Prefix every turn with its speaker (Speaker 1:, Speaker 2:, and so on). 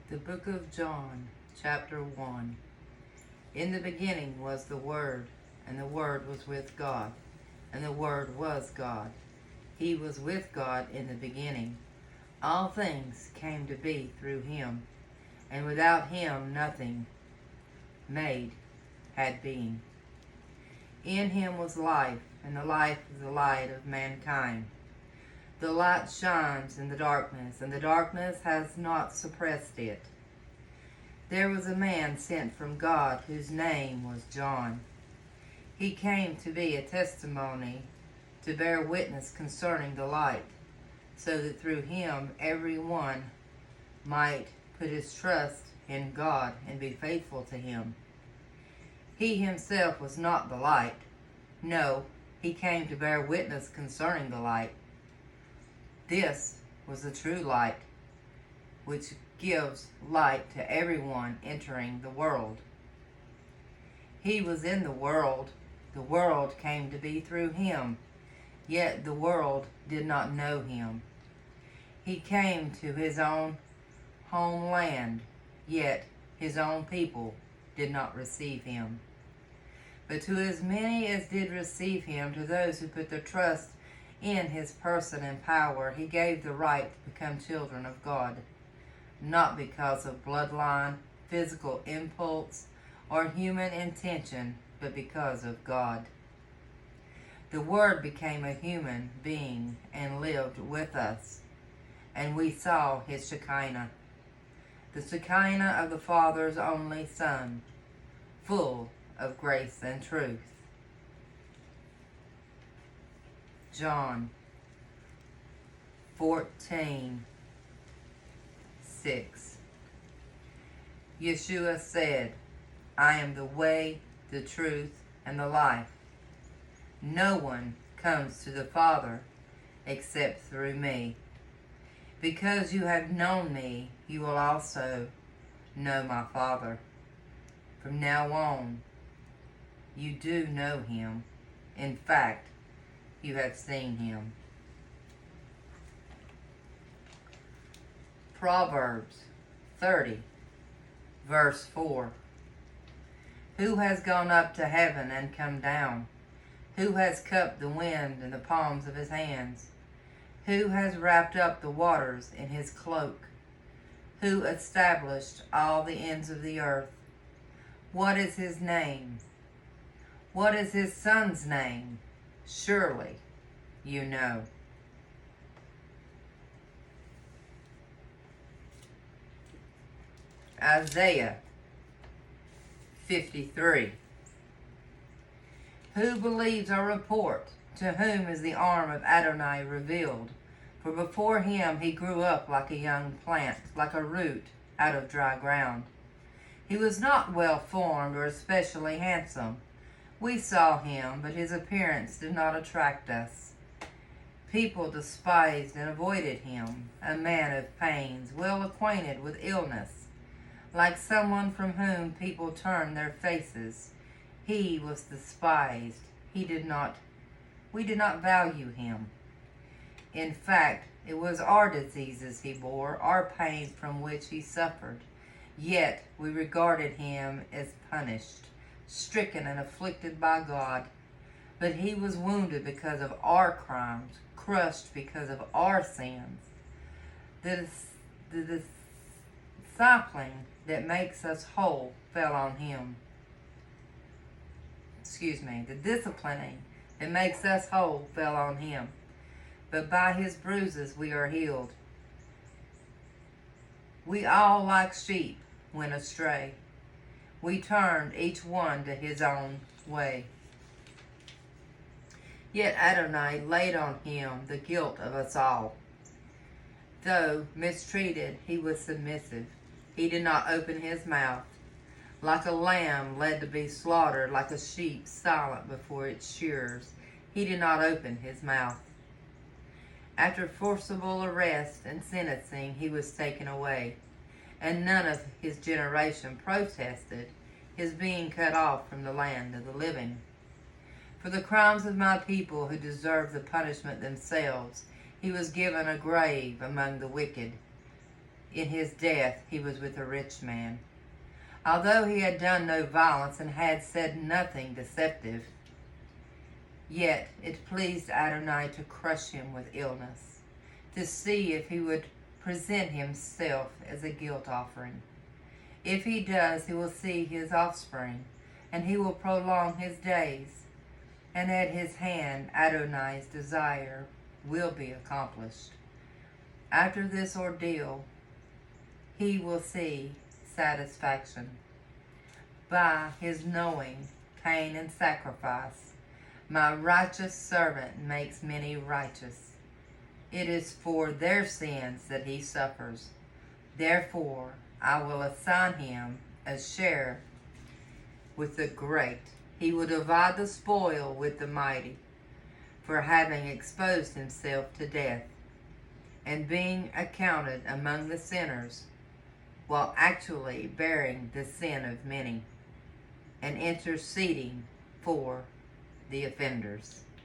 Speaker 1: The Book of John, chapter 1. In the beginning was the Word, and the Word was with God, and the Word was God. He was with God in the beginning. All things came to be through him, and without him nothing made had being. In him was life, and the life was the light of mankind. The light shines in the darkness, and the darkness has not suppressed it. There was a man sent from God whose name was John. He came to be a testimony, to bear witness concerning the light, so that through him every one might put his trust in God and be faithful to him. He himself was not the light. No, he came to bear witness concerning the light. This was the true light, which gives light to everyone entering the world. He was in the world came to be through him, yet the world did not know him. He came to his own homeland, yet his own people did not receive him. But to as many as did receive him, to those who put their trust in his person and power, he gave the right to become children of God, not because of bloodline, physical impulse, or human intention, but because of God. The Word became a human being and lived with us, and we saw his Shekinah, the Shekinah of the Father's only Son, full of grace and truth. John 14:6. Yeshua said, I am the way, the truth, and the life. No one comes to the Father except through me. Because you have known me, you will also know my Father. From now on, you do know him. In fact, you have seen him. Proverbs 30, verse 4. Who has gone up to heaven and come down? Who has cupped the wind in the palms of his hands? Who has wrapped up the waters in his cloak? Who established all the ends of the earth? What is his name? What is his son's name? Surely you know. Isaiah 53. Who believes our report? To whom is the arm of Adonai revealed? For before him he grew up like a young plant, like a root out of dry ground. He was not well formed or especially handsome. We saw him, but his appearance did not attract us. People despised and avoided him, a man of pains, well acquainted with illness, like someone from whom people turn their faces. He was despised. We did not value him. In fact, it was our diseases he bore, our pains from which he suffered. Yet we regarded him as punished, stricken and afflicted by God. But he was wounded because of our crimes, crushed because of our sins. The discipline that makes us whole fell on him. The disciplining that makes us whole fell on him. But by his bruises we are healed. We all like sheep went astray. We turned each one to his own way. Yet Adonai laid on him the guilt of us all. Though mistreated, he was submissive. He did not open his mouth. Like a lamb led to be slaughtered, like a sheep silent before its shearers, he did not open his mouth. After forcible arrest and sentencing, he was taken away, and none of his generation protested his being cut off from the land of the living. For the crimes of my people who deserved the punishment themselves, he was given a grave among the wicked. in his death he was with a rich man. Although he had done no violence and had said nothing deceptive, yet it pleased Adonai to crush him with illness, to see if he would present himself as a guilt offering. If he does, he will see his offspring, and he will prolong his days, and at his hand Adonai's desire will be accomplished. After this ordeal, he will see satisfaction. By his knowing pain and sacrifice, my righteous servant makes many righteous. It is for their sins that he suffers. Therefore, I will assign him a share with the great. He will divide the spoil with the mighty, for having exposed himself to death, and being accounted among the sinners, while actually bearing the sin of many, and interceding for the offenders.